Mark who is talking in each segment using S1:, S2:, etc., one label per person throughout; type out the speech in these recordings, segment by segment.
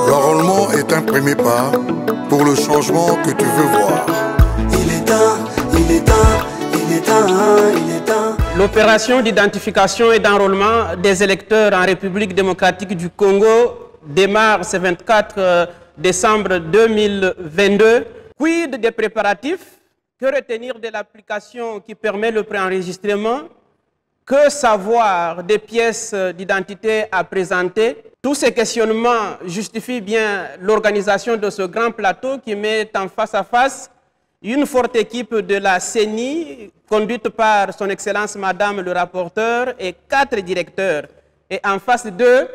S1: L'enrôlement est un premier pas pour le changement que tu veux voir.
S2: Il est temps, il est temps, il est temps, il est temps.
S3: L'opération d'identification et d'enrôlement des électeurs en République démocratique du Congo démarre ce 24 décembre 2022. Quid des préparatifs? Que retenir de l'application qui permet le préenregistrement? Que savoir des pièces d'identité à présenter? Tous ces questionnements justifient bien l'organisation de ce grand plateau qui met en face à face une forte équipe de la CENI, conduite par son Excellence Madame le rapporteur et 4 directeurs. Et en face d'eux,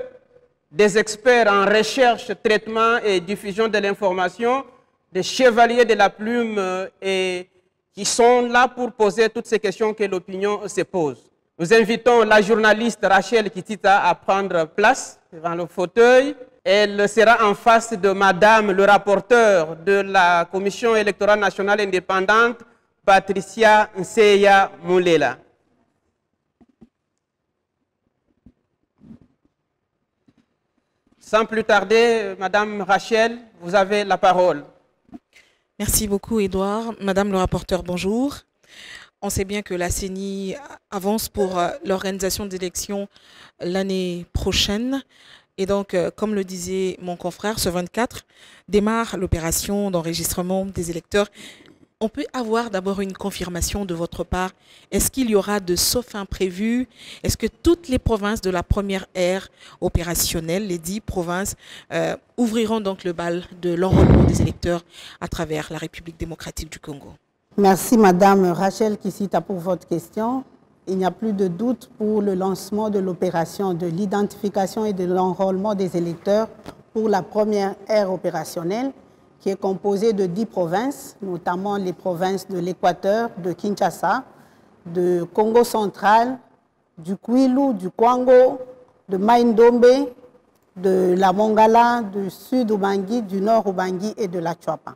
S3: des experts en recherche, traitement et diffusion de l'information, des chevaliers de la plume et qui sont là pour poser toutes ces questions que l'opinion se pose. Nous invitons la journaliste Rachel Kitita à prendre place devant le fauteuil. Elle sera en face de Madame le rapporteur de la Commission électorale nationale indépendante, Patricia Nseya Moulela. Sans plus tarder, Madame Rachel, vous avez la parole.
S4: Merci beaucoup, Edouard. Madame le rapporteur, bonjour. On sait bien que la CENI avance pour l'organisation d'élections l'année prochaine. Et donc, comme le disait mon confrère, ce 24 démarre l'opération d'enregistrement des électeurs. On peut avoir d'abord une confirmation de votre part. Est-ce qu'il y aura de sauf imprévus? Est-ce que toutes les provinces de la première ère opérationnelle, les 10 provinces, ouvriront donc le bal de l'enrôlement des électeurs à travers la République démocratique du Congo?
S5: Merci Madame Rachel Kisita pour votre question. Il n'y a plus de doute pour le lancement de l'opération de l'identification et de l'enrôlement des électeurs pour la première ère opérationnelle qui est composée de 10 provinces, notamment les provinces de l'Équateur, de Kinshasa, de Congo central, du Kwilu, du Kwango, de Maïndombe, de la Mongala, du sud Ubangi, du nord Ubangi et de la Chouapa.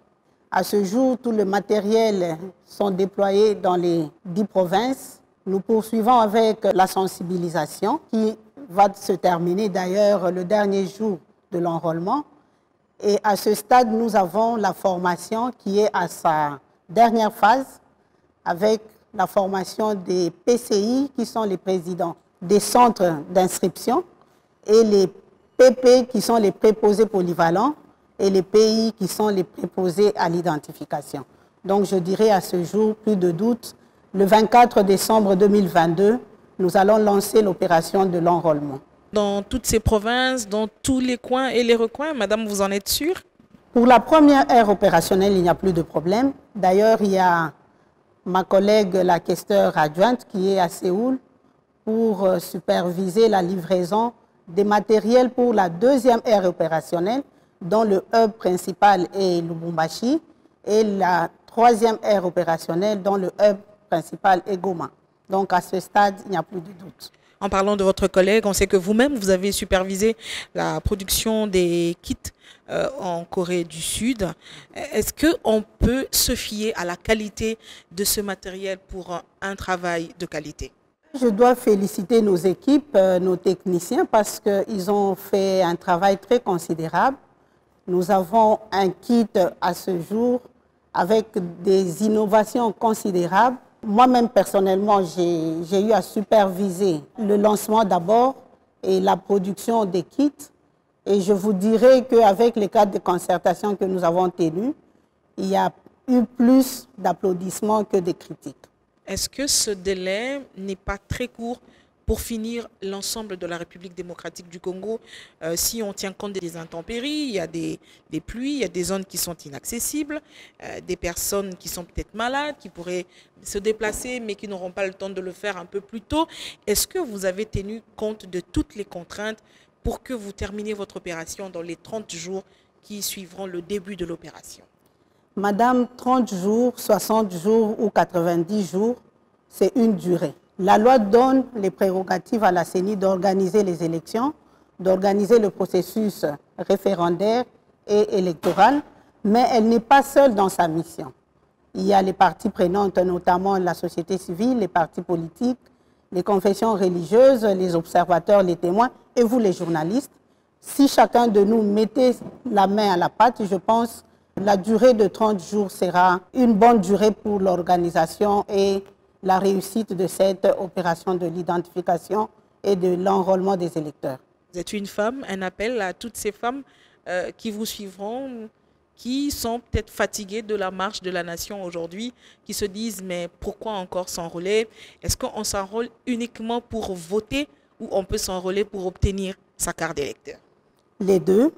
S5: À ce jour, tout le matériel sont déployés dans les 10 provinces. Nous poursuivons avec la sensibilisation qui va se terminer d'ailleurs le dernier jour de l'enrôlement. Et à ce stade, nous avons la formation qui est à sa dernière phase avec la formation des PCI qui sont les présidents des centres d'inscription et les PP qui sont les préposés polyvalents et les pays qui sont les préposés à l'identification. Donc je dirais à ce jour, plus de doute, le 24 décembre 2022, nous allons lancer l'opération de l'enrôlement.
S4: Dans toutes ces provinces, dans tous les coins et les recoins, Madame, vous en êtes sûre?
S5: Pour la première ère opérationnelle, il n'y a plus de problème. D'ailleurs, il y a ma collègue, la questeur adjointe, qui est à Séoul pour superviser la livraison des matériels pour la deuxième ère opérationnelle, dont le hub principal est Lubumbashi, et la troisième ère opérationnelle, dont le hub principal est Goma. Donc à ce stade, il n'y a plus de doute.
S4: En parlant de votre collègue, on sait que vous-même, vous avez supervisé la production des kits en Corée du Sud. Est-ce qu'on peut se fier à la qualité de ce matériel pour un travail de qualité?
S5: Je dois féliciter nos équipes, nos techniciens, parce qu'ils ont fait un travail très considérable. Nous avons un kit à ce jour avec des innovations considérables. Moi-même, personnellement, j'ai eu à superviser le lancement d'abord et la production des kits. Et je vous dirais qu'avec les cadres de concertation que nous avons tenus, il y a eu plus d'applaudissements que de critiques.
S4: Est-ce que ce délai n'est pas très court pour finir l'ensemble de la République démocratique du Congo? Si on tient compte des intempéries, il y a des pluies, il y a des zones qui sont inaccessibles, des personnes qui sont peut-être malades, qui pourraient se déplacer mais qui n'auront pas le temps de le faire un peu plus tôt. Est-ce que vous avez tenu compte de toutes les contraintes pour que vous terminiez votre opération dans les 30 jours qui suivront le début de l'opération?
S5: Madame, 30 jours, 60 jours ou 90 jours, c'est une durée. La loi donne les prérogatives à la CENI d'organiser les élections, d'organiser le processus référendaire et électoral, mais elle n'est pas seule dans sa mission. Il y a les parties prenantes, notamment la société civile, les partis politiques, les confessions religieuses, les observateurs, les témoins et vous les journalistes. Si chacun de nous mettait la main à la pâte, je pense que la durée de 30 jours sera une bonne durée pour l'organisation et la réussite de cette opération de l'identification et de l'enrôlement des électeurs.
S4: Vous êtes une femme, un appel à toutes ces femmes qui vous suivront, qui sont peut-être fatiguées de la marche de la nation aujourd'hui, qui se disent mais pourquoi encore s'enrôler? Est-ce qu'on s'enrôle uniquement pour voter ou on peut s'enrôler pour obtenir sa carte d'électeur?
S5: Les deux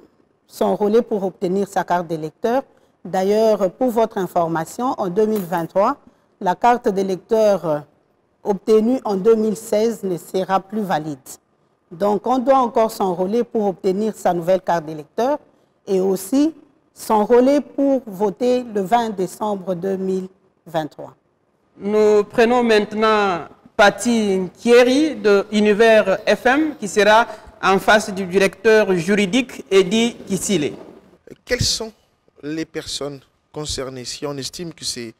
S5: s'enrôler pour obtenir sa carte d'électeur. D'ailleurs, pour votre information, en 2023, la carte d'électeur obtenue en 2016 ne sera plus valide. Donc, on doit encore s'enrôler pour obtenir sa nouvelle carte d'électeur et aussi s'enrôler pour voter le 20 décembre 2023.
S3: Nous prenons maintenant Patty Thierry de Univers FM qui sera en face du directeur juridique Eddie Kissile.
S6: Quelles sont les personnes concernées? Si on estime que c'est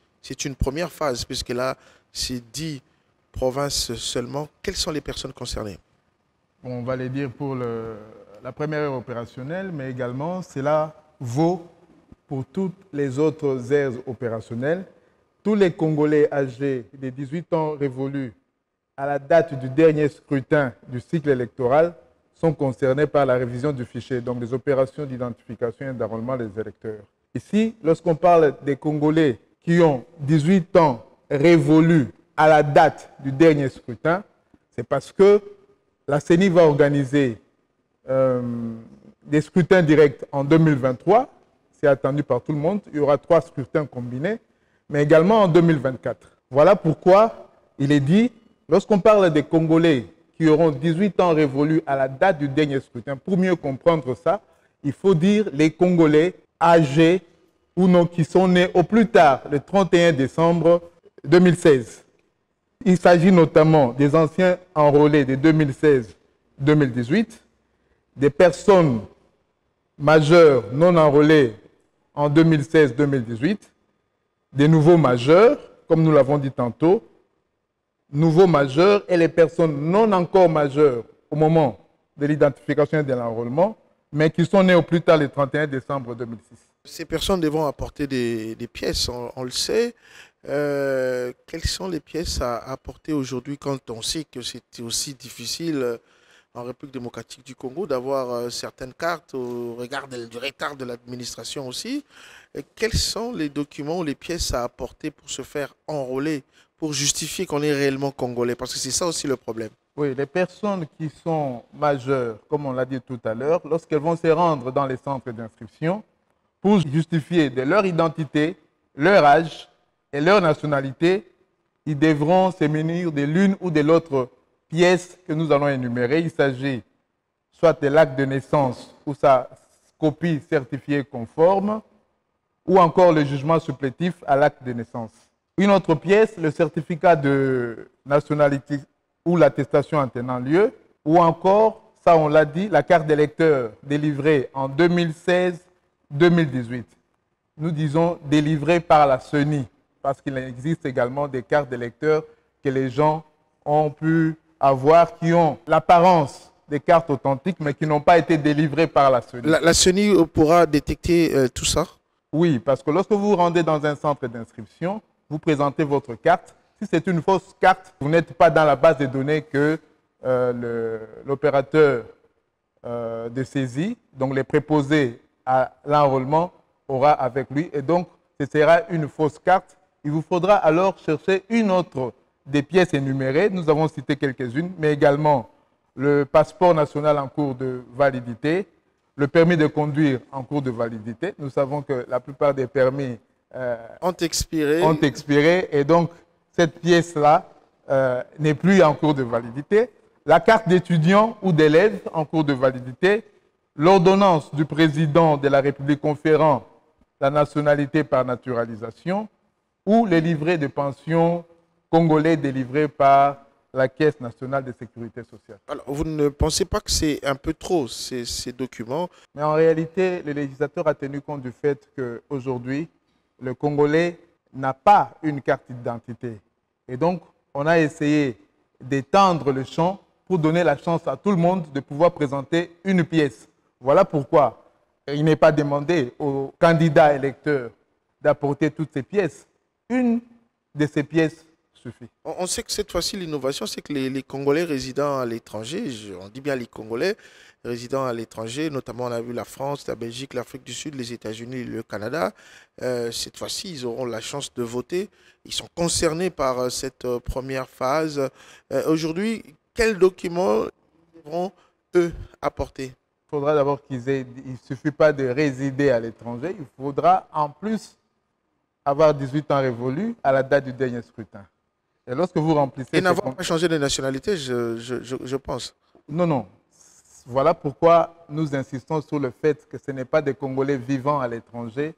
S6: une première phase, puisque là, c'est 10 provinces seulement, quelles sont les personnes concernées?
S7: On va les dire pour la première heure opérationnelle, mais également cela vaut pour toutes les autres aires opérationnelles. Tous les Congolais âgés de 18 ans révolus à la date du dernier scrutin du cycle électoral sont concernés par la révision du fichier, donc les opérations d'identification et d'enrôlement des électeurs. Ici, lorsqu'on parle des Congolais qui ont 18 ans révolus à la date du dernier scrutin, c'est parce que la CENI va organiser des scrutins directs en 2023, c'est attendu par tout le monde, il y aura 3 scrutins combinés, mais également en 2024. Voilà pourquoi il est dit, lorsqu'on parle des Congolais qui auront 18 ans révolus à la date du dernier scrutin, pour mieux comprendre ça, il faut dire les Congolais âgés ou non qui sont nés au plus tard le 31 décembre 2016. Il s'agit notamment des anciens enrôlés de 2016-2018, des personnes majeures non enrôlées en 2016-2018, des nouveaux majeurs, comme nous l'avons dit tantôt, nouveaux majeurs et les personnes non encore majeures au moment de l'identification et de l'enrôlement, mais qui sont nées au plus tard le 31 décembre 2006.
S6: Ces personnes devront apporter des pièces, on le sait. Quelles sont les pièces à apporter aujourd'hui quand on sait que c'est aussi difficile en République démocratique du Congo d'avoir certaines cartes au regard du retard de l'administration aussi? Et quels sont les documents ou les pièces à apporter pour se faire enrôler, pour justifier qu'on est réellement congolais? Parce que c'est ça aussi le problème.
S7: Oui, les personnes qui sont majeures, comme on l'a dit tout à l'heure, lorsqu'elles vont se rendre dans les centres d'inscription, pour justifier de leur identité, leur âge et leur nationalité, ils devront se munir de l'une ou de l'autre pièce que nous allons énumérer. Il s'agit soit de l'acte de naissance ou sa copie certifiée conforme, ou encore le jugement supplétif à l'acte de naissance. Une autre pièce, le certificat de nationalité ou l'attestation en tenant lieu, ou encore, ça on l'a dit, la carte d'électeur délivrée en 2016-2018. Nous disons délivrée par la CENI, parce qu'il existe également des cartes d'électeurs que les gens ont pu avoir, qui ont l'apparence des cartes authentiques, mais qui n'ont pas été délivrées par la CENI.
S6: La CENI pourra détecter tout ça?
S7: Oui, parce que lorsque vous vous rendez dans un centre d'inscription, vous présentez votre carte. Si c'est une fausse carte, vous n'êtes pas dans la base de données que l'opérateur de saisie, donc les préposés à l'enrôlement, aura avec lui. Et donc, ce sera une fausse carte. Il vous faudra alors chercher une autre des pièces énumérées. Nous avons cité quelques-unes, mais également le passeport national en cours de validité, le permis de conduire en cours de validité. Nous savons que la plupart des permis
S6: ont expiré.
S7: Et donc, cette pièce-là n'est plus en cours de validité. La carte d'étudiant ou d'élève en cours de validité, l'ordonnance du président de la République conférant la nationalité par naturalisation ou les livrets de pension congolais délivrés par la Caisse nationale de sécurité sociale.
S6: Alors, vous ne pensez pas que c'est un peu trop, ces documents?
S7: Mais en réalité, le législateur a tenu compte du fait qu'aujourd'hui, le Congolais n'a pas une carte d'identité. Et donc, on a essayé d'étendre le champ pour donner la chance à tout le monde de pouvoir présenter une pièce. Voilà pourquoi il n'est pas demandé aux candidats électeurs d'apporter toutes ces pièces. Une de ces pièces suffit.
S6: On sait que cette fois-ci, l'innovation, c'est que les Congolais résidant à l'étranger, on dit bien les Congolais résidant à l'étranger, notamment on a vu la France, la Belgique, l'Afrique du Sud, les États-Unis, le Canada, cette fois-ci, ils auront la chance de voter. Ils sont concernés par cette première phase. Aujourd'hui, quels documents devront, eux, apporter?
S7: Il faudra d'abord il ne suffit pas de résider à l'étranger, il faudra en plus avoir 18 ans révolus à la date du dernier scrutin. Et lorsque vous remplissez...
S6: Et n'avoir pas changé de nationalité, je pense.
S7: Non, non. Voilà pourquoi nous insistons sur le fait que ce n'est pas des Congolais vivant à l'étranger,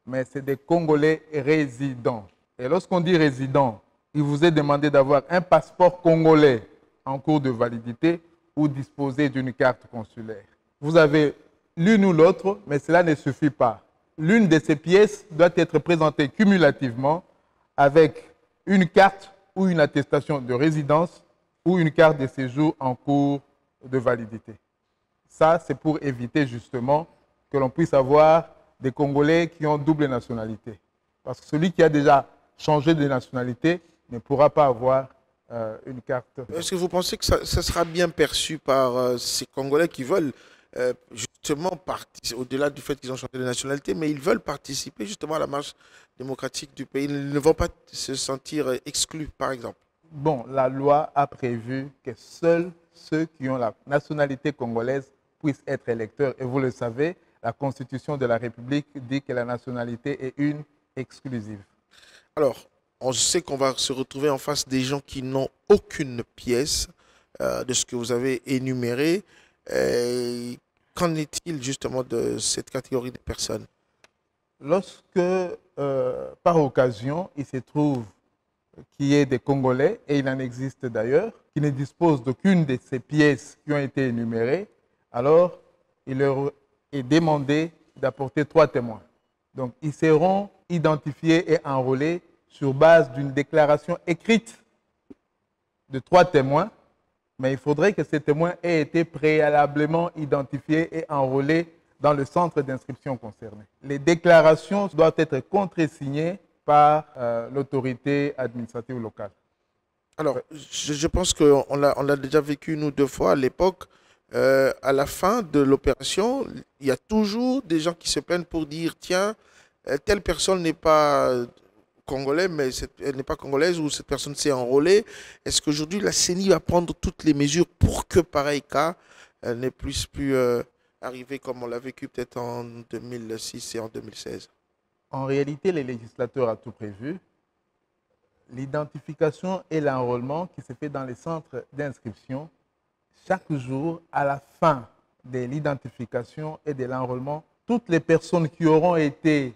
S7: mais c'est des Congolais résidents. Et lorsqu'on dit résident, il vous est demandé d'avoir un passeport congolais en cours de validité ou disposer d'une carte consulaire. Vous avez l'une ou l'autre, mais cela ne suffit pas. L'une de ces pièces doit être présentée cumulativement avec une carte ou une attestation de résidence ou une carte de séjour en cours de validité. Ça, c'est pour éviter justement que l'on puisse avoir des Congolais qui ont double nationalité. Parce que celui qui a déjà changé de nationalité ne pourra pas avoir une carte.
S6: Est-ce que vous pensez que ça sera bien perçu par ces Congolais qui veulent justement participer, au-delà du fait qu'ils ont changé de nationalité, mais ils veulent participer justement à la marche démocratique du pays. Ils ne vont pas se sentir exclus, par exemple.
S7: Bon, la loi a prévu que seuls ceux qui ont la nationalité congolaise puissent être électeurs. Et vous le savez, la Constitution de la République dit que la nationalité est une exclusive.
S6: Alors, on sait qu'on va se retrouver en face des gens qui n'ont aucune pièce de ce que vous avez énuméré. Qu'en est-il justement de cette catégorie de personnes?
S7: Lorsque, par occasion, il se trouve qu'il y ait des Congolais, et il en existe d'ailleurs, qui ne disposent d'aucune de ces pièces qui ont été énumérées, alors il leur est demandé d'apporter 3 témoins. Donc, ils seront identifiés et enrôlés sur base d'une déclaration écrite de 3 témoins, mais il faudrait que ces témoins aient été préalablement identifiés et enrôlés dans le centre d'inscription concerné. Les déclarations doivent être contresignées par l'autorité administrative locale.
S6: Alors, je pense qu'on l'a déjà vécu nous 2 fois à l'époque. À la fin de l'opération, il y a toujours des gens qui se plaignent pour dire « Tiens, telle personne n'est pas congolaise, mais elle n'est pas congolaise ou cette personne s'est enrôlée. » Est-ce qu'aujourd'hui, la CENI va prendre toutes les mesures pour que pareil cas ne puisse plus arriver comme on l'a vécu peut-être en 2006 et en 2016?
S7: En réalité, le législateur a tout prévu. L'identification et l'enrôlement qui se fait dans les centres d'inscription, chaque jour, à la fin de l'identification et de l'enrôlement, toutes les personnes qui auront été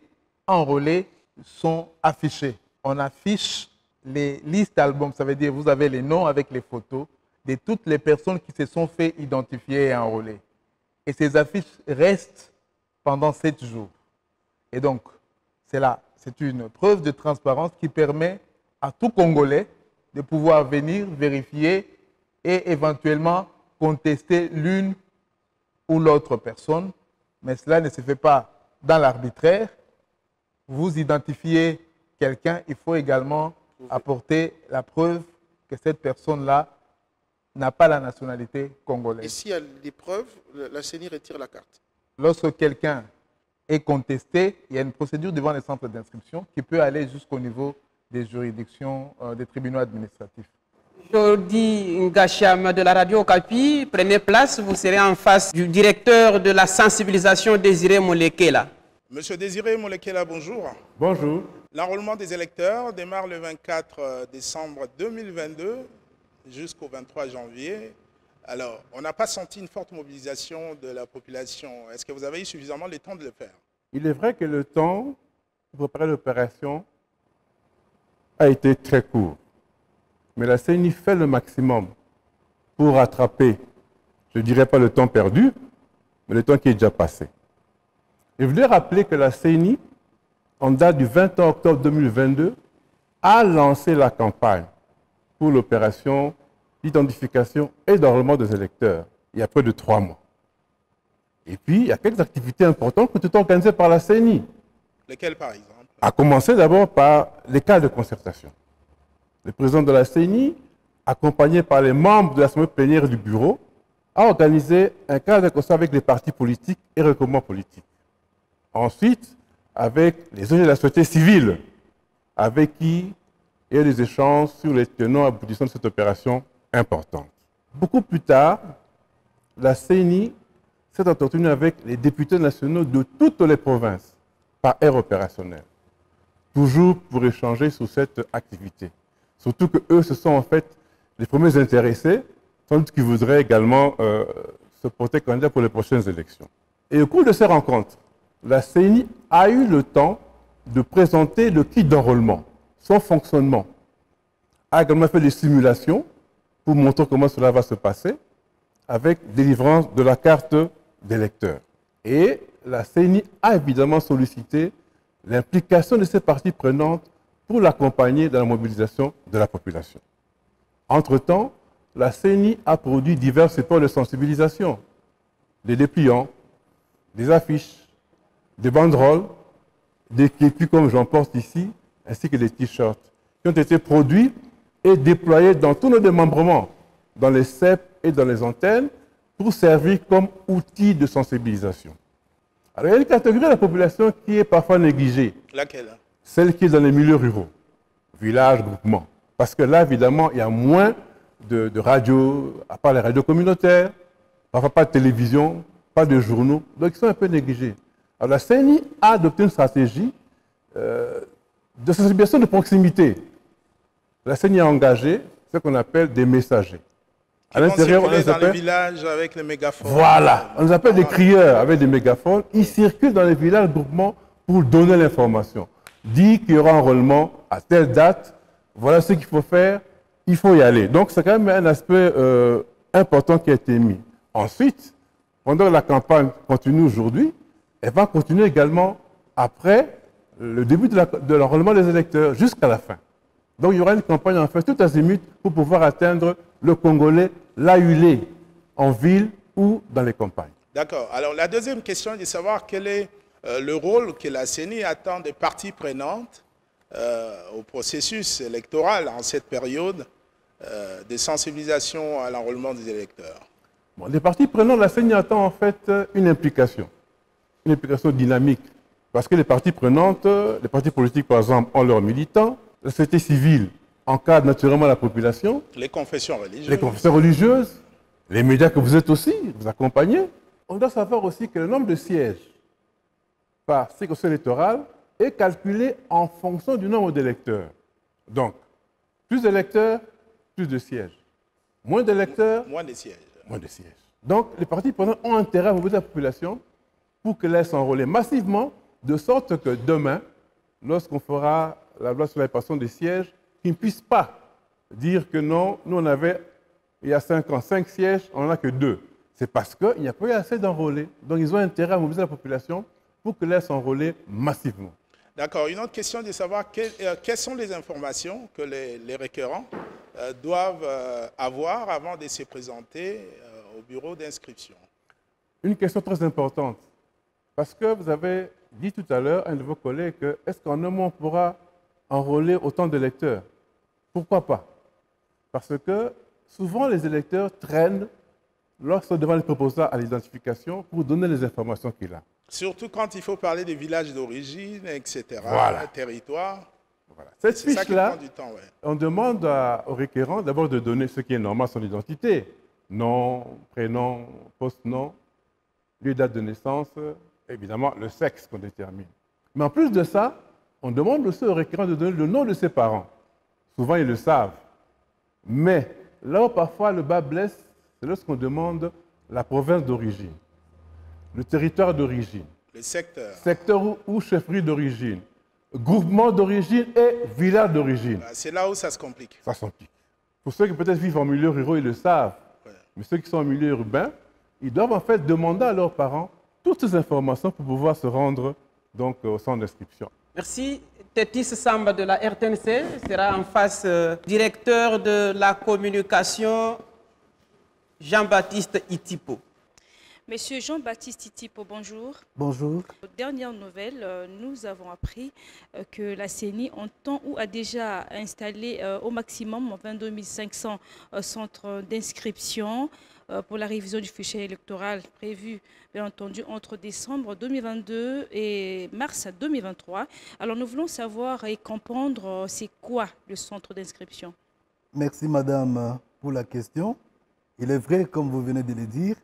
S7: enrôlées sont affichées. On affiche les listes albums, ça veut dire vous avez les noms avec les photos de toutes les personnes qui se sont fait identifier et enrôler. Et ces affiches restent pendant 7 jours. Et donc, c'est une preuve de transparence qui permet à tout Congolais de pouvoir venir vérifier et éventuellement contester l'une ou l'autre personne. Mais cela ne se fait pas dans l'arbitraire. Vous identifiez quelqu'un, il faut également apporter la preuve que cette personne-là n'a pas la nationalité congolaise.
S6: Et s'il y a des preuves, la CENI retire la carte?
S7: Lorsque quelqu'un est contesté, il y a une procédure devant les centres d'inscription qui peut aller jusqu'au niveau des juridictions, des tribunaux administratifs.
S3: Jordi Ngacham de la radio Okapi, prenez place, vous serez en face du directeur de la sensibilisation Désiré Molekela.
S8: Monsieur Désiré Molekela, bonjour.
S9: Bonjour.
S8: L'enrôlement des électeurs démarre le 24 décembre 2022 jusqu'au 23 janvier. Alors, on n'a pas senti une forte mobilisation de la population. Est-ce que vous avez eu suffisamment le temps de le faire?
S9: Il est vrai que le temps pour préparer l'opération a été très court. Mais la CENI fait le maximum pour rattraper, je ne dirais pas le temps perdu, mais le temps qui est déjà passé. Je voulais rappeler que la CENI, en date du 21 octobre 2022, a lancé la campagne pour l'opération d'identification et d'enrôlement des électeurs, il y a près de 3 mois. Et puis, il y a quelques activités importantes qui sont organisées par la CENI.
S8: Lesquelles, par exemple?
S9: À commencer d'abord par les cadres de concertation. Le président de la CENI, accompagné par les membres de l'Assemblée plénière du bureau, a organisé un cadre de concertation avec les partis politiques et regroupements politiques. Ensuite, avec les ONG de la société civile, avec qui il y a des échanges sur les tenants aboutissants de cette opération importante. Beaucoup plus tard, la CENI s'est entretenue avec les députés nationaux de toutes les provinces par aire opérationnelle, toujours pour échanger sur cette activité. Surtout qu'eux, ce sont en fait les premiers intéressés, sans doute qui voudraient également se porter candidat pour les prochaines élections. Et au cours de ces rencontres, la CENI a eu le temps de présenter le kit d'enrôlement, son fonctionnement, a également fait des simulations pour montrer comment cela va se passer, avec délivrance de la carte d'électeur. Et la CENI a évidemment sollicité l'implication de ces parties prenantes pour l'accompagner dans la mobilisation de la population. Entre-temps, la CENI a produit divers supports de sensibilisation, des dépliants, des affiches, des banderoles, des képis comme j'en porte ici, ainsi que des t-shirts, qui ont été produits et déployés dans tous nos démembrements, dans les CEP et dans les antennes, pour servir comme outil de sensibilisation. Alors, il y a une catégorie de la population qui est parfois négligée.
S8: Laquelle?
S9: Celle qui est dans les milieux ruraux, villages, groupements. Parce que là, évidemment, il y a moins de radios, à part les radios communautaires, parfois pas de télévision, pas de journaux, donc ils sont un peu négligés. Alors, la CENI a adopté une stratégie de sensibilisation de proximité. La CENI a engagé ce qu'on appelle des messagers.
S8: À l'intérieur, on les appelle dans les villages avec les mégaphones.
S9: Voilà, on les appelle des crieurs avec des mégaphones. Ils circulent dans les villages groupements pour donner l'information. Dire qu'il y aura un enrôlement à telle date, voilà ce qu'il faut faire, il faut y aller. Donc c'est quand même un aspect important qui a été mis. Ensuite, pendant la campagne continue aujourd'hui, elle va continuer également après le début de l'enrôlement des électeurs jusqu'à la fin. Donc il y aura une campagne en fait tout azimut pour pouvoir atteindre le Congolais là où il est, en ville ou dans les campagnes.
S8: D'accord. Alors la deuxième question est de savoir quel est le rôle que la CENI attend des parties prenantes au processus électoral en cette période de sensibilisation à l'enrôlement des électeurs.
S9: Bon, les parties prenantes, la CENI attend en fait une implication dynamique. Parce que les parties prenantes, les partis politiques par exemple, ont leurs militants, la société civile encadre naturellement la population.
S8: Les confessions religieuses.
S9: Les confessions religieuses, les médias que vous êtes aussi, vous accompagnez. On doit savoir aussi que le nombre de sièges par circonscription électorale est calculé en fonction du nombre d'électeurs. Donc, plus d'électeurs, plus de sièges. Moins d'électeurs,
S8: moins de sièges.
S9: Moins de sièges. Donc, les partis prenants ont intérêt à mobiliser la population pour qu'elle laisse s'enrôler massivement, de sorte que demain, lorsqu'on fera la loi sur la répartition des sièges, qu'ils ne puissent pas dire que non, nous on avait, il y a 5 ans, 5 sièges, on n'en a que 2. C'est parce qu'il n'y a pas eu assez d'enrôlés. Donc ils ont intérêt à mobiliser la population pour qu'elle laisse s'enrôler massivement.
S8: D'accord. Une autre question est de savoir quelles sont les informations que les requérants doivent avoir avant de se présenter au bureau d'inscription.
S9: Une question très importante. Parce que vous avez dit tout à l'heure à un de vos collègues que est-ce qu'en un mois on pourra enrôler autant d'électeurs? Pourquoi pas? Parce que souvent les électeurs traînent lorsqu'on devant les proposants à l'identification pour donner les informations qu'il a.
S8: Surtout quand il faut parler des villages d'origine, etc.,
S9: voilà.
S8: Territoire.
S9: Voilà. Cette fiche-là,
S8: ouais.
S9: On demande au requérant d'abord de donner ce qui est normal, son identité. Nom, prénom, post-nom, lieu, date de naissance, évidemment le sexe qu'on détermine. Mais en plus de ça, on demande aussi au requérant de donner le nom de ses parents. Souvent, ils le savent. Mais là où parfois le bas blesse, c'est lorsqu'on demande la province d'origine, le territoire d'origine,
S8: le secteur.
S9: Secteur ou chefferie d'origine, groupement d'origine et village d'origine.
S8: C'est là où ça se complique.
S9: Ça se complique. Pour ceux qui peut-être vivent en milieu rural, ils le savent. Ouais. Mais ceux qui sont en milieu urbain, ils doivent en fait demander à leurs parents toutes ces informations pour pouvoir se rendre donc, au centre d'inscription.
S3: Merci. Tétis Samba de la RTNC sera en face directeur de la communication Jean-Baptiste Itipo.
S10: Monsieur Jean-Baptiste Itipo, bonjour.
S11: Bonjour.
S10: Aux dernières nouvelles, nous avons appris que la CENI entend ou a déjà installé au maximum 22 500 centres d'inscription pour la révision du fichier électoral prévu, bien entendu, entre décembre 2022 et mars 2023. Alors nous voulons savoir et comprendre c'est quoi le centre d'inscription.
S11: Merci madame pour la question. Il est vrai, comme vous venez de le dire,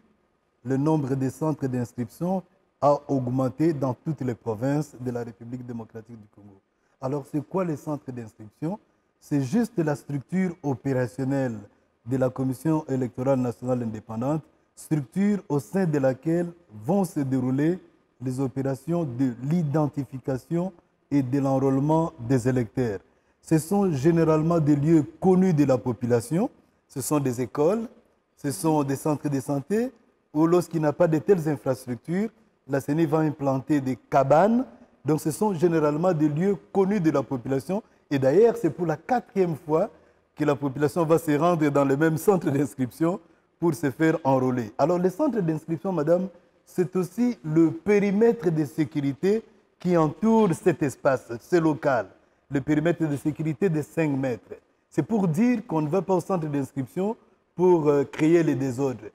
S11: le nombre de centres d'inscription a augmenté dans toutes les provinces de la République démocratique du Congo. Alors, c'est quoi les centres d'inscription? C'est juste la structure opérationnelle de la Commission électorale nationale indépendante, structure au sein de laquelle vont se dérouler les opérations de l'identification et de l'enrôlement des électeurs. Ce sont généralement des lieux connus de la population, ce sont des écoles, ce sont des centres de santé, ou lorsqu'il n'y a pas de telles infrastructures, la CENI va implanter des cabanes. Donc ce sont généralement des lieux connus de la population. Et d'ailleurs, c'est pour la 4e fois que la population va se rendre dans le même centre d'inscription pour se faire enrôler. Alors les centres d'inscription, madame, c'est aussi le périmètre de sécurité qui entoure cet espace, ce local. Le périmètre de sécurité de 5 mètres. C'est pour dire qu'on ne va pas au centre d'inscription pour créer les désordres.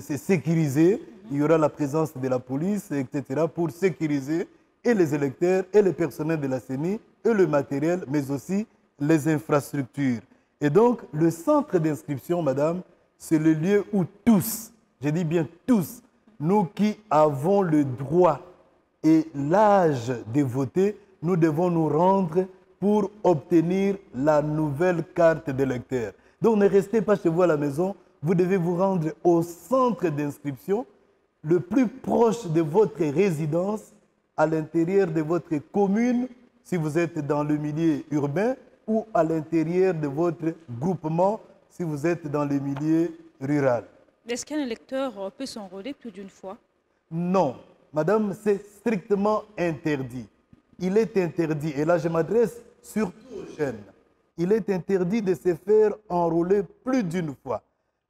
S11: C'est sécurisé, il y aura la présence de la police, etc. pour sécuriser et les électeurs et les personnels de la CENI et le matériel, mais aussi les infrastructures. Et donc, le centre d'inscription, madame, c'est le lieu où tous, je dis bien tous, nous qui avons le droit et l'âge de voter, nous devons nous rendre pour obtenir la nouvelle carte d'électeur. Donc, ne restez pas chez vous à la maison. Vous devez vous rendre au centre d'inscription le plus proche de votre résidence, à l'intérieur de votre commune, si vous êtes dans le milieu urbain, ou à l'intérieur de votre groupement, si vous êtes dans le milieu rural.
S10: Est-ce qu'un électeur peut s'enrôler plus d'une fois?
S11: Non, madame, c'est strictement interdit. Il est interdit, et là je m'adresse surtout aux jeunes, il est interdit de se faire enrôler plus d'une fois.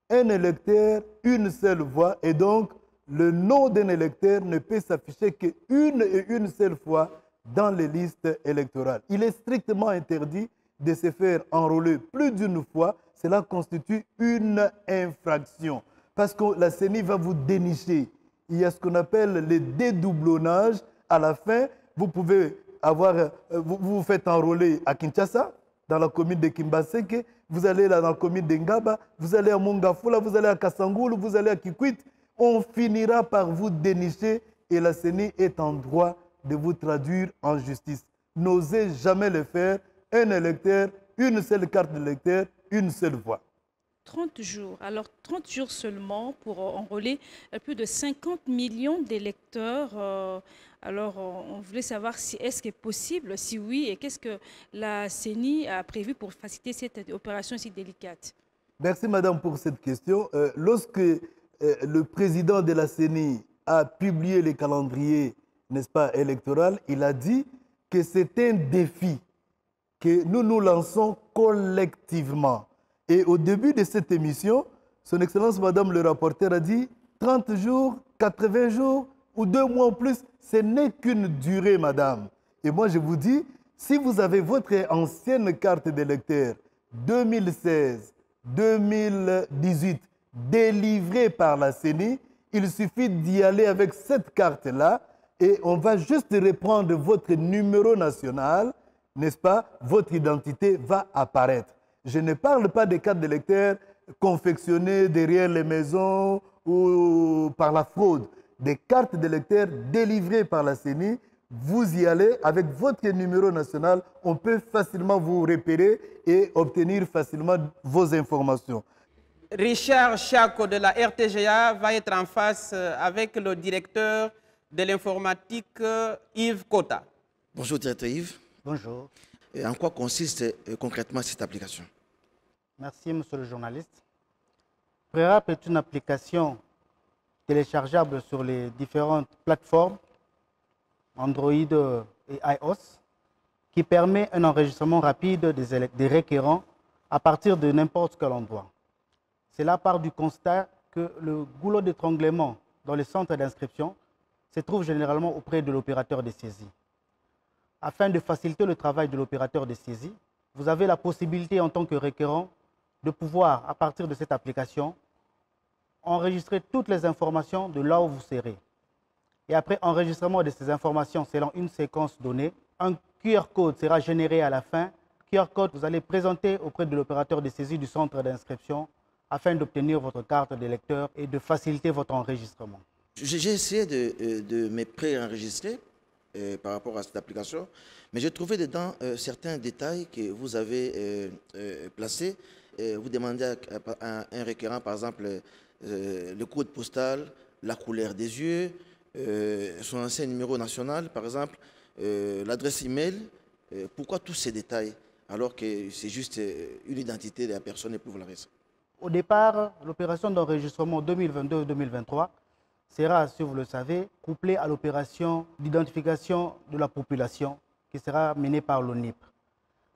S11: Un électeur, une seule voix, et donc le nom d'un électeur ne peut s'afficher qu'une et une seule fois dans les listes électorales. Il est strictement interdit de se faire enrôler plus d'une fois. Cela constitue une infraction parce que la CENI va vous dénicher. Il y a ce qu'on appelle le dédoublonnage. À la fin, vous pouvez avoir, vous vous faites enrôler à Kinshasa, dans la commune de Kimbaseke, vous allez là dans la commune de Ngaba, vous allez à Mongafula, vous allez à Kassangoul, vous allez à Kikwit. On finira par vous dénicher et la CENI est en droit de vous traduire en justice. N'osez jamais le faire. Un électeur, une seule carte d'électeur, une seule voix.
S10: 30 jours. Alors 30 jours seulement pour enrôler plus de 50 millions d'électeurs. Alors on voulait savoir si est-ce que c'est possible, si oui, et qu'est-ce que la CENI a prévu pour faciliter cette opération si délicate.
S11: Merci madame pour cette question. Lorsque le président de la CENI a publié le calendrier, n'est-ce pas, électoral, il a dit que c'est un défi que nous nous lançons collectivement. Et au début de cette émission, son Excellence Madame le rapporteur a dit 30 jours, 80 jours ou 2 mois en plus, ce n'est qu'une durée, madame. Et moi, je vous dis, si vous avez votre ancienne carte d'électeur 2016, 2018, délivrée par la CENI, il suffit d'y aller avec cette carte-là et on va juste reprendre votre numéro national, n'est-ce pas? Votre identité va apparaître. Je ne parle pas des cartes d'électeurs confectionnées derrière les maisons ou par la fraude. Des cartes d'électeurs délivrées par la CENI, vous y allez avec votre numéro national, on peut facilement vous repérer et obtenir facilement vos informations.
S3: Richard Chako de la RTGA va être en face avec le directeur de l'informatique Yves Kota.
S12: Bonjour directeur Yves.
S13: Bonjour.
S12: Et en quoi consiste concrètement cette application?
S13: Merci monsieur le journaliste. PRERAP est une application téléchargeable sur les différentes plateformes Android et iOS qui permet un enregistrement rapide des requérants à partir de n'importe quel endroit. Cela part du constat que le goulot d'étranglement dans les centres d'inscription se trouve généralement auprès de l'opérateur de saisie. Afin de faciliter le travail de l'opérateur de saisie, vous avez la possibilité en tant que requérant de pouvoir, à partir de cette application, enregistrer toutes les informations de là où vous serez. Et après enregistrement de ces informations selon une séquence donnée, un QR code sera généré à la fin. QR code, vous allez présenter auprès de l'opérateur de saisie du centre d'inscription afin d'obtenir votre carte d'électeur et de faciliter votre enregistrement.
S12: J'ai essayé de me pré-enregistrer par rapport à cette application, mais j'ai trouvé dedans certains détails que vous avez placés. Vous demandez à un requérant, par exemple, le code postal, la couleur des yeux, son ancien numéro national, par exemple, l'adresse email. Pourquoi tous ces détails alors que c'est juste une identité de la personne et puis vous la reste?
S13: Au départ, l'opération d'enregistrement 2022-2023 sera, si vous le savez, couplée à l'opération d'identification de la population qui sera menée par l'ONIP.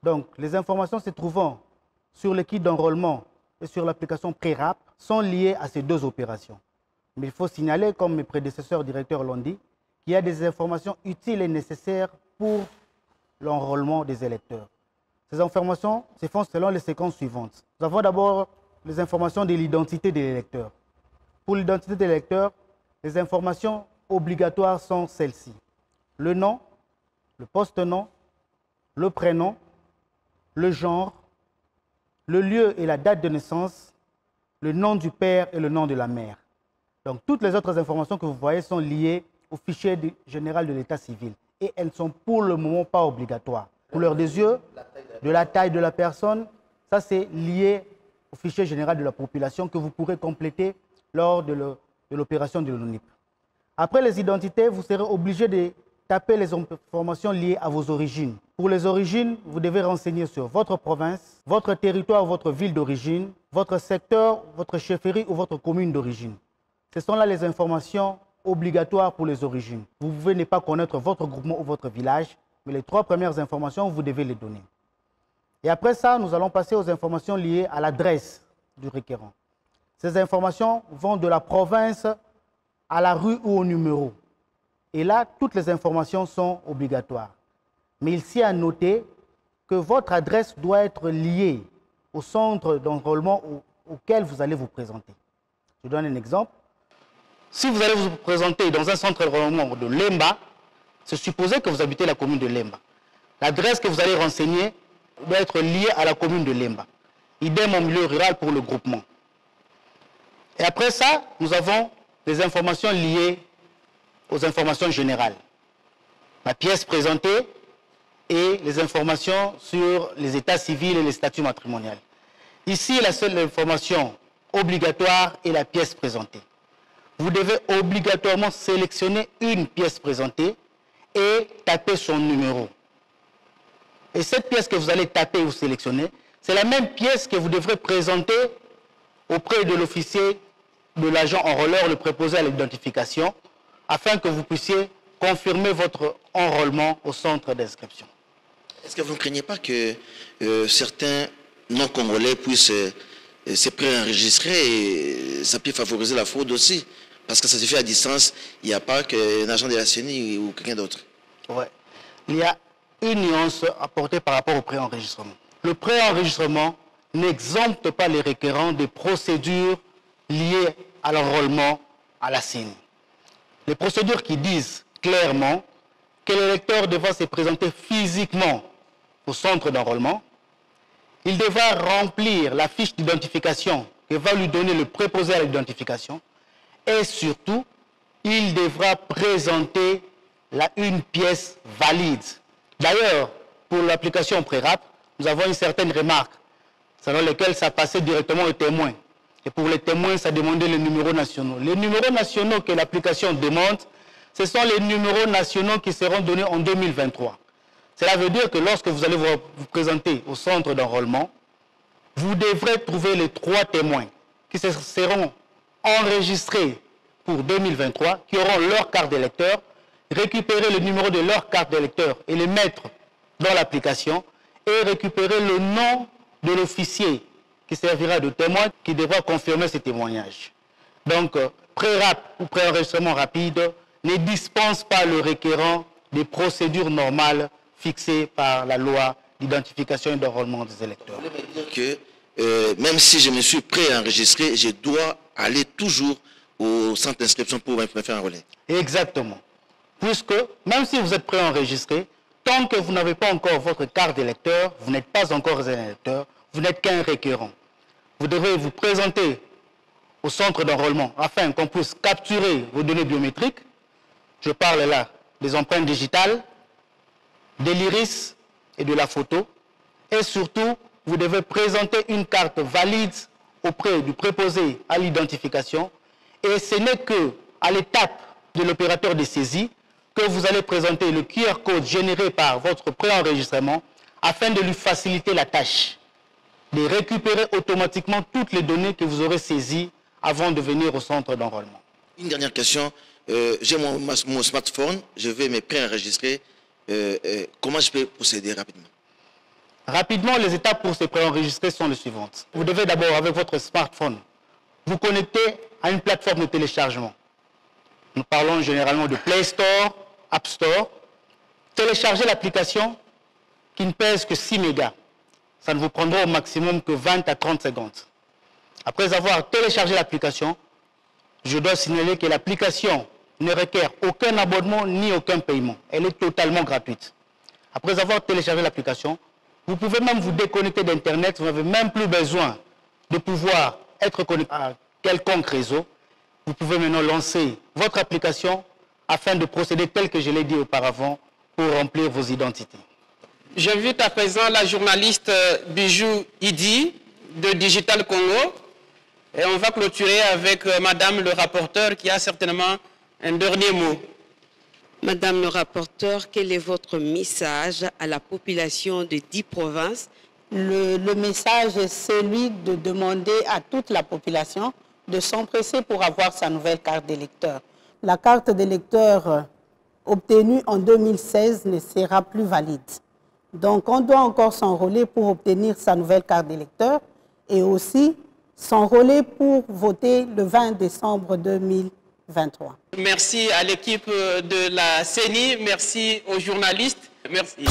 S13: Donc, les informations se trouvant sur le kit d'enrôlement et sur l'application Prérap sont liées à ces deux opérations. Mais il faut signaler, comme mes prédécesseurs directeurs l'ont dit, qu'il y a des informations utiles et nécessaires pour l'enrôlement des électeurs. Ces informations se font selon les séquences suivantes. Nous avons d'abord les informations de l'identité de l'électeur. Pour l'identité de l'électeur, les informations obligatoires sont celles-ci. Le nom, le poste-nom, le prénom, le genre, le lieu et la date de naissance, le nom du père et le nom de la mère. Donc toutes les autres informations que vous voyez sont liées au fichier général de l'état civil et elles ne sont pour le moment pas obligatoires. Couleur des yeux, de la taille de la personne, ça c'est lié au fichier général de la population que vous pourrez compléter lors de l'opération de l'ONIP. Après les identités, vous serez obligé de taper les informations liées à vos origines. Pour les origines, vous devez renseigner sur votre province, votre territoire, votre ville d'origine, votre secteur, votre chefferie ou votre commune d'origine. Ce sont là les informations obligatoires pour les origines. Vous pouvez ne pas connaître votre groupement ou votre village, mais les trois premières informations, vous devez les donner. Et après ça, nous allons passer aux informations liées à l'adresse du requérant. Ces informations vont de la province à la rue ou au numéro. Et là, toutes les informations sont obligatoires. Mais il s'y a noté que votre adresse doit être liée au centre d'enrôlement auquel vous allez vous présenter. Je donne un exemple. Si vous allez vous présenter dans un centre d'enrôlement de Lemba, c'est supposé que vous habitez la commune de Lemba. L'adresse que vous allez renseigner doit être liée à la commune de Lemba. Idem en milieu rural pour le groupement. Et après ça, nous avons des informations liées aux informations générales. La pièce présentée et les informations sur les états civils et les statuts matrimoniaux. Ici, la seule information obligatoire est la pièce présentée. Vous devez obligatoirement sélectionner une pièce présentée et taper son numéro. Et cette pièce que vous allez taper ou sélectionner, c'est la même pièce que vous devrez présenter auprès de l'officier, de l'agent enrôleur, le préposé à l'identification, afin que vous puissiez confirmer votre enrôlement au centre d'inscription.
S12: Est-ce que vous ne craignez pas que certains non-congolais puissent se préenregistrer et ça peut favoriser la fraude aussi? Parce que ça se fait à distance, il n'y a pas qu'un agent de la CENI ou quelqu'un d'autre.
S13: Oui. Il y a une nuance apportée par rapport au préenregistrement. Le préenregistrement n'exempte pas les requérants des procédures liées à l'enrôlement à la CENI. Les procédures qui disent clairement que l'électeur devra se présenter physiquement au centre d'enrôlement, il devra remplir la fiche d'identification que va lui donner le préposé à l'identification et surtout, il devra présenter une pièce valide. D'ailleurs, pour l'application Prérap, nous avons une certaine remarque selon laquelle ça passait directement aux témoins. Et pour les témoins, ça demandait les numéros nationaux. Les numéros nationaux que l'application demande, ce sont les numéros nationaux qui seront donnés en 2023. Cela veut dire que lorsque vous allez vous présenter au centre d'enrôlement, vous devrez trouver les 3 témoins qui seront enregistrés pour 2023, qui auront leur carte d'électeur, récupérer le numéro de leur carte d'électeur et les mettre dans l'application et récupérer le nom de l'officier qui servira de témoin, qui devra confirmer ce témoignage. Donc, pré-rap ou pré-enregistrement rapide ne dispense pas le requérant des procédures normales fixées par la loi d'identification et d'enrôlement des électeurs.
S12: Vous voulez me dire que même si je me suis pré-enregistré, je dois aller toujours au centre d'inscription pour me faire un relais?
S13: Exactement. Puisque même si vous êtes pré-enregistré, tant que vous n'avez pas encore votre carte d'électeur, vous n'êtes pas encore un électeur, vous n'êtes qu'un requérant. Vous devez vous présenter au centre d'enrôlement afin qu'on puisse capturer vos données biométriques. Je parle là des empreintes digitales, de l'iris et de la photo. Et surtout, vous devez présenter une carte valide auprès du préposé à l'identification. Et ce n'est qu'à l'étape de l'opérateur de saisie que vous allez présenter le QR code généré par votre préenregistrement afin de lui faciliter la tâche de récupérer automatiquement toutes les données que vous aurez saisies avant de venir au centre d'enrôlement.
S12: Une dernière question. J'ai mon smartphone, je vais me préenregistrer. Comment je peux procéder rapidement?
S13: Rapidement, les étapes pour se préenregistrer sont les suivantes. Vous devez d'abord, avec votre smartphone, vous connecter à une plateforme de téléchargement. Nous parlons généralement de Play Store, App Store. Téléchargez l'application qui ne pèse que 6 mégas. Ça ne vous prendra au maximum que 20 à 30 secondes. Après avoir téléchargé l'application, je dois signaler que l'application ne requiert aucun abonnement ni aucun paiement. Elle est totalement gratuite. Après avoir téléchargé l'application, vous pouvez même vous déconnecter d'Internet. Vous n'avez même plus besoin de pouvoir être connecté à quelconque réseau. Vous pouvez maintenant lancer votre application afin de procéder tel que je l'ai dit auparavant pour remplir vos identités.
S3: J'invite à présent la journaliste Bijou Idi de Digital Congo et on va clôturer avec Madame le rapporteur qui a certainement un dernier mot.
S14: Madame le rapporteur, quel est votre message à la population de 10 provinces?
S5: Le message est celui de demander à toute la population de s'empresser pour avoir sa nouvelle carte d'électeur. La carte d'électeur obtenue en 2016 ne sera plus valide. Donc on doit encore s'enrôler pour obtenir sa nouvelle carte d'électeur et aussi s'enrôler pour voter le 20 décembre 2023.
S3: Merci à l'équipe de la CENI, merci aux journalistes, merci.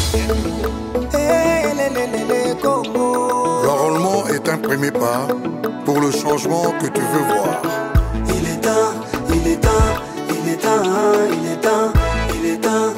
S1: L'enrôlement est un premier pas pour le changement que tu veux voir.
S2: Il est temps, il est temps, il est temps, il est temps, il est temps.